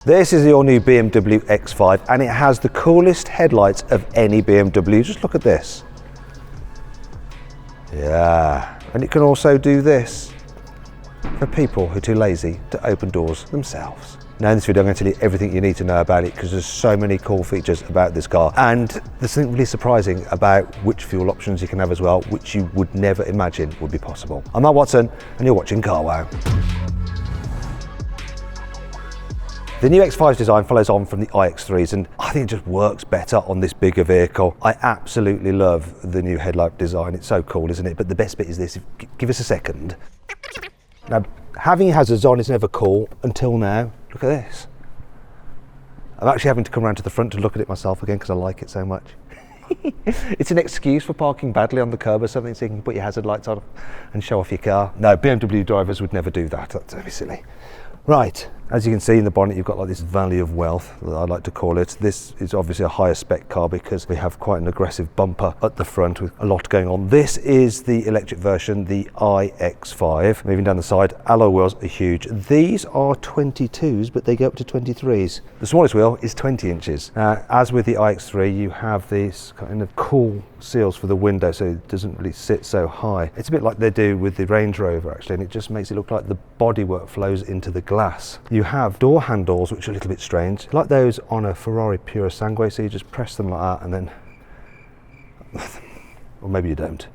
This is the all-new BMW X5 and it has the coolest headlights of any BMW. Just look at this. Yeah, and it can also do this for people who are too lazy to open doors themselves. Now in this video I'm going to tell you everything you need to know about it because there's so many cool features about this car, and there's something really surprising about which fuel options you can have as well, which you would never imagine would be possible. I'm Matt Watson and you're watching CarWow. The new X5's design follows on from the iX3's and I think it just works better on this bigger vehicle. I absolutely love the new headlight design. It's so cool, isn't it? But the best bit is this. Give us a second. Now, having hazards on is never cool until now. Look at this. I'm actually having to come around to the front to look at it myself again because I like it so much. It's an excuse for parking badly on the curb or something, so you can put your hazard lights on and show off your car. No, BMW drivers would never do that. That's very silly. Right, as you can see in the bonnet, you've got like this valley of wealth, that I like to call it. This is obviously a higher spec car because we have quite an aggressive bumper at the front with a lot going on. This is the electric version, the iX5. Moving down the side, alloy wheels are huge. These are 22s, but they go up to 23s. The smallest wheel is 20 inches. As with the iX3, you have these kind of cool seals for the window, so it doesn't really sit so high. It's a bit like they do with the Range Rover actually, and it just makes it look like the bodywork flows into the glass. You have door handles which are a little bit strange, like those on a Ferrari Purosangue, so you just press them like that and then, or maybe you don't.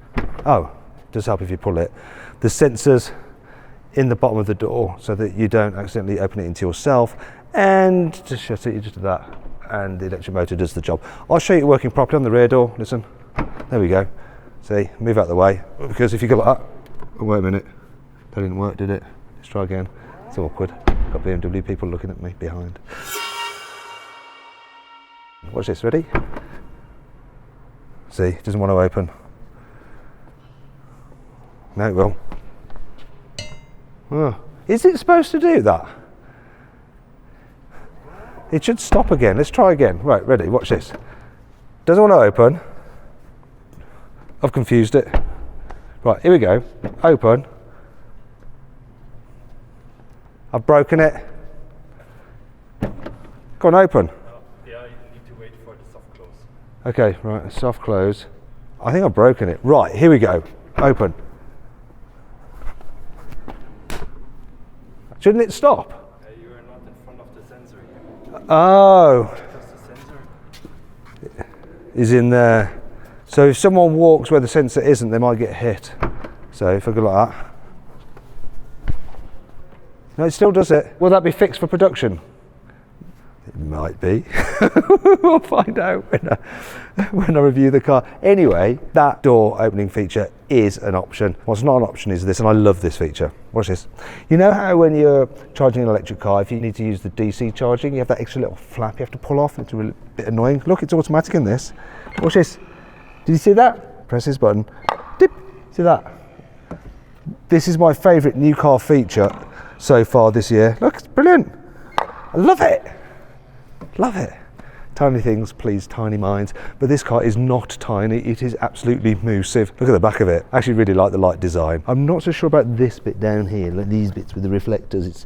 Oh, it does help if you pull it. The sensors in the bottom of the door so that you don't accidentally open it into yourself, and to shut it, you just do that and the electric motor does the job. I'll show you it working properly on the rear door. Listen, there we go. See, move out of the way, because if you go like that, oh, wait a minute, that didn't work, did it? Let's try again. It's awkward. Got BMW people looking at me behind. Watch this, ready? See, it doesn't want to open. No, it will. Oh. Is it supposed to do that? It should stop again. Let's try again. Right, ready, watch this. Doesn't want to open. I've confused it. Right, here we go. Open. I've broken it. Go on, open. Yeah, you need to wait for the soft close. Okay, right, soft close. I think I've broken it. Right, here we go. Open. Shouldn't it stop? You are not in front of the sensor here. Oh. Just the sensor Is in there. So if someone walks where the sensor isn't, they might get hit. So if I go like that. No, it still does it. Will that be fixed for production? It might be. We'll find out when I review the car. Anyway, that door opening feature is an option. What's not an option is this, and I love this feature. Watch this. You know how when you're charging an electric car, if you need to use the DC charging, you have that extra little flap you have to pull off, and it's a bit annoying. Look, it's automatic in this. Watch this. Did you see that? Press this button. Dip. See that? This is my favourite new car feature so far this year. Look, it's brilliant. I love it. Love it. Tiny things please tiny minds, but this car is not tiny, it is absolutely massive. Look at the back of it. I actually really like the light design. I'm not so sure about this bit down here, like these bits with the reflectors. It's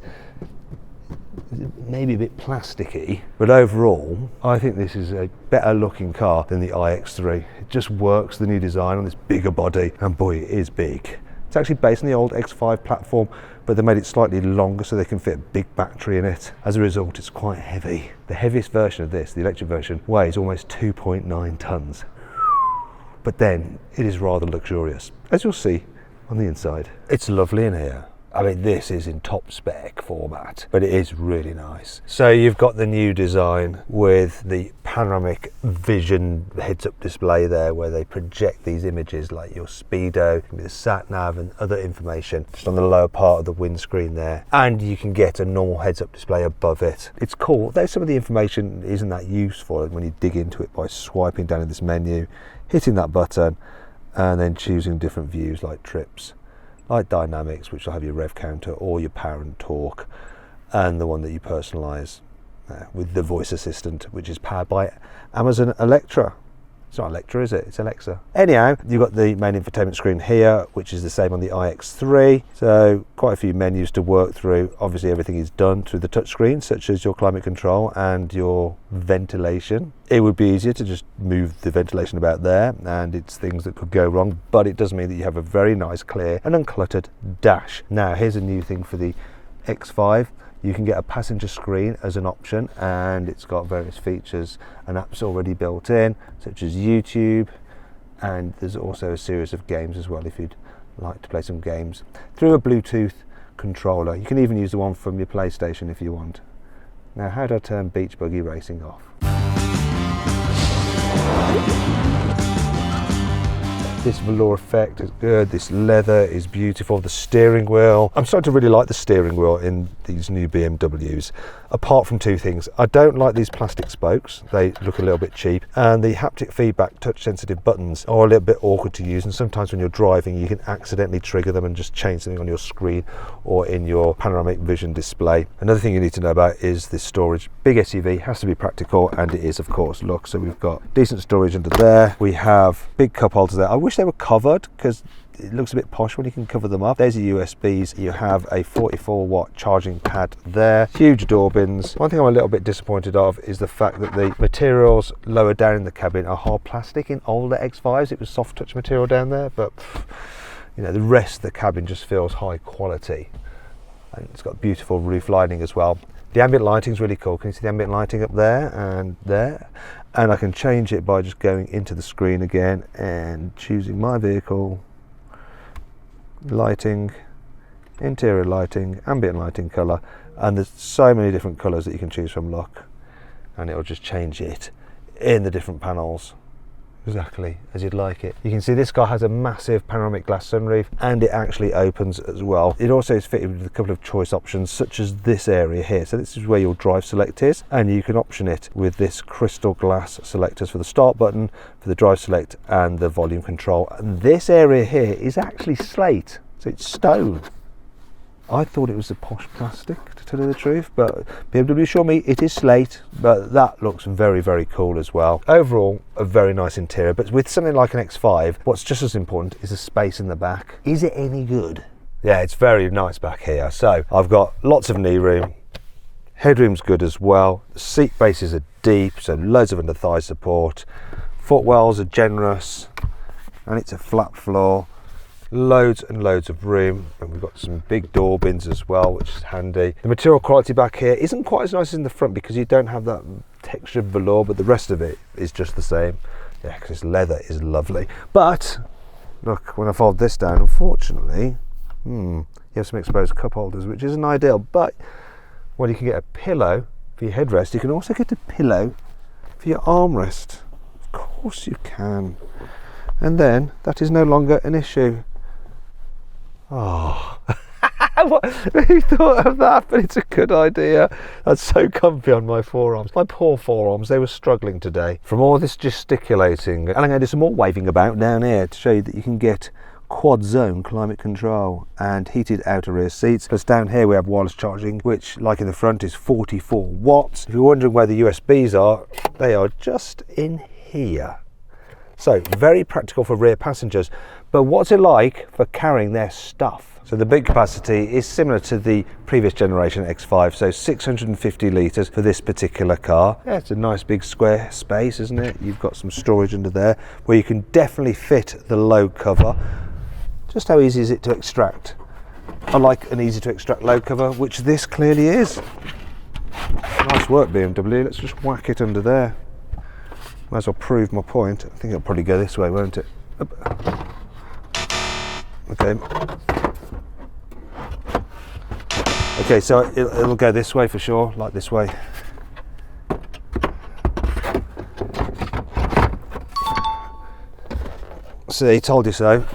maybe a bit plasticky, but overall I think this is a better looking car than the iX3. It just works, the new design on this bigger body, and boy, it is big. It's actually based on the old X5 platform, but they made it slightly longer so they can fit a big battery in it. As a result, it's quite heavy. The heaviest version of this, the electric version, weighs almost 2.9 tons. But then it is rather luxurious, as you'll see on the inside. It's lovely in here. I mean, this is in top spec format, but it is really nice. So you've got the new design with the panoramic vision heads-up display there, where they project these images like your speedo, the sat nav and other information just on the lower part of the windscreen there. And you can get a normal heads-up display above it. It's cool, though some of the information isn't that useful when you dig into it by swiping down in this menu, hitting that button, and then choosing different views like trips, like dynamics, which will have your rev counter or your power and torque, and the one that you personalize with the voice assistant, which is powered by Amazon Alexa. It's not Electra, is it? It's Alexa. Anyhow, you've got the main infotainment screen here, which is the same on the iX3. So quite a few menus to work through. Obviously everything is done through the touchscreen, such as your climate control and your ventilation. It would be easier to just move the ventilation about there, and it's things that could go wrong, but it does mean that you have a very nice, clear and uncluttered dash. Now here's a new thing for the X5. You can get a passenger screen as an option, and it's got various features and apps already built in, such as YouTube, and there's also a series of games as well if you'd like to play some games through a Bluetooth controller. You can even use the one from your PlayStation if you want. Now, how do I turn beach buggy racing off? This velour effect is good, this leather is beautiful, the steering wheel. I'm starting to really like the steering wheel in these new BMWs, apart from two things. I don't like these plastic spokes, they look a little bit cheap, and the haptic feedback touch sensitive buttons are a little bit awkward to use, and sometimes when you're driving you can accidentally trigger them and just change something on your screen or in your panoramic vision display. Another thing you need to know about is this storage. Big SUV has to be practical, and it is, of course. Look, so we've got decent storage under there, we have big cup holders there. I wish they were covered because it looks a bit posh when you can cover them up. There's your USBs. You have a 44-watt charging pad there. Huge door bins. One thing I'm a little bit disappointed of is the fact that the materials lower down in the cabin are hard plastic. In older X5s it was soft touch material down there, but you know, the rest of the cabin just feels high quality. And it's got beautiful roof lining as well. The ambient lighting is really cool. Can you see the ambient lighting up there and there? And I can change it by just going into the screen again and choosing my vehicle, lighting, interior lighting, ambient lighting colour, and there's so many different colours that you can choose from, look, and it'll just change it in the different panels exactly as you'd like it. You can see this car has a massive panoramic glass sunroof, and it actually opens as well. It also is fitted with a couple of choice options, such as this area here. So this is where your drive select is, and you can option it with this crystal glass selectors for the start button, for the drive select and the volume control. And this area here is actually slate, so it's stone. I thought it was a posh plastic, to tell you the truth, but BMW assure me it is slate, but that looks very, very cool as well. Overall, a very nice interior, but with something like an X5, what's just as important is the space in the back. Is it any good? Yeah, it's very nice back here. So I've got lots of knee room, headroom's good as well, the seat bases are deep, so loads of under thigh support, footwells are generous, and it's a flat floor. Loads and loads of room, and we've got some big door bins as well, which is handy. The material quality back here isn't quite as nice as in the front because you don't have that textured velour, but the rest of it is just the same. Yeah, because this leather is lovely. But look, when I fold this down, unfortunately, you have some exposed cup holders, which isn't ideal. But when you can get a pillow for your headrest, you can also get a pillow for your armrest. Of course you can. And then that is no longer an issue. Oh, who thought of that? But it's a good idea. That's so comfy on my forearms. My poor forearms, they were struggling today from all this gesticulating. And I'm going to do some more waving about down here to show you that you can get quad zone climate control and heated outer rear seats. Plus down here we have wireless charging, which like in the front is 44 watts. If you're wondering where the USBs are, they are just in here. So very practical for rear passengers, but what's it like for carrying their stuff? So the boot capacity is similar to the previous generation X5, so 650 litres for this particular car. Yeah, it's a nice big square space, isn't it? You've got some storage under there where you can definitely fit the load cover. Just how easy is it to extract? I like an easy to extract load cover, which this clearly is. Nice work BMW, let's just whack it under there. Might as well prove my point. I think it'll probably go this way, won't it? Okay. Okay, so it'll go this way for sure, like this way. See, told you so.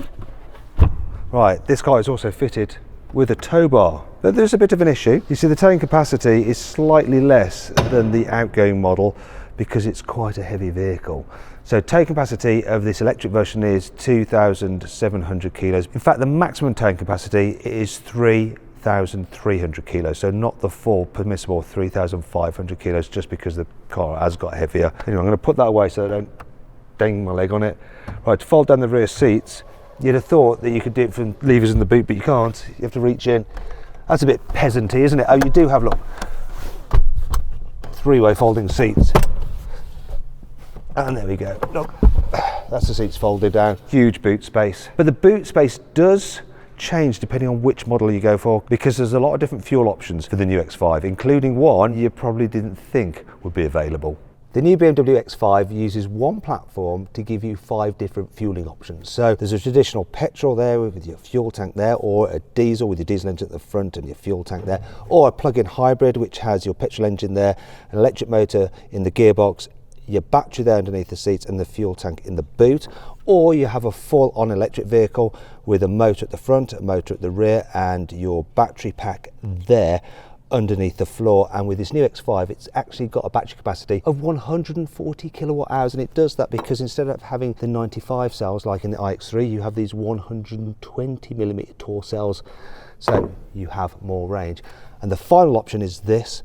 Right, this car is also fitted with a tow bar. But there's a bit of an issue. You see, the towing capacity is slightly less than the outgoing model because it's quite a heavy vehicle. So towing capacity of this electric version is 2,700 kilos. In fact, the maximum towing capacity is 3,300 kilos, so not the full permissible 3,500 kilos, just because the car has got heavier. Anyway, I'm going to put that away so I don't ding my leg on it. Right, to fold down the rear seats, you'd have thought that you could do it from levers in the boot, but you can't. You have to reach in. That's a bit peasanty, isn't it? Oh, you do have, look, three-way folding seats. And there we go. Look, that's the seats folded down. Huge boot space. But the boot space does change depending on which model you go for, because there's a lot of different fuel options for the new X5, including one you probably didn't think would be available. The new BMW X5 uses one platform to give you 5 different fueling options. So there's a traditional petrol there with your fuel tank there, or a diesel with your diesel engine at the front and your fuel tank there, or a plug-in hybrid which has your petrol engine there, an electric motor in the gearbox, your battery there underneath the seats and the fuel tank in the boot, or you have a full-on electric vehicle with a motor at the front, a motor at the rear, and your battery pack there underneath the floor. And with this new X5, it's actually got a battery capacity of 140 kilowatt hours, and it does that because instead of having the 95 cells like in the iX3, you have these 120 millimeter Tor cells, so you have more range. And the final option is this.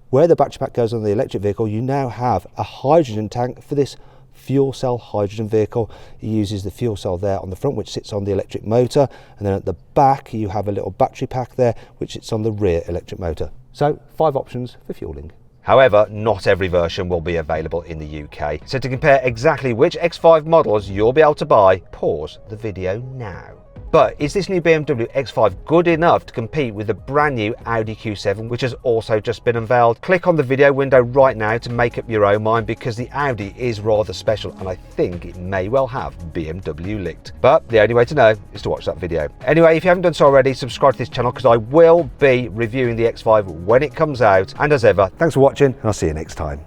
Where the battery pack goes on the electric vehicle, you now have a hydrogen tank for this fuel cell hydrogen vehicle. It uses the fuel cell there on the front, which sits on the electric motor, and then at the back you have a little battery pack there which sits on the rear electric motor. So 5 options for fueling. However, not every version will be available in the UK. So to compare exactly which X5 models you'll be able to buy, pause the video now. But is this new BMW X5 good enough to compete with the brand new Audi Q7, which has also just been unveiled? Click on the video window right now to make up your own mind, because the Audi is rather special and I think it may well have BMW licked. But the only way to know is to watch that video. Anyway, if you haven't done so already, subscribe to this channel because I will be reviewing the X5 when it comes out. And as ever, thanks for watching and I'll see you next time.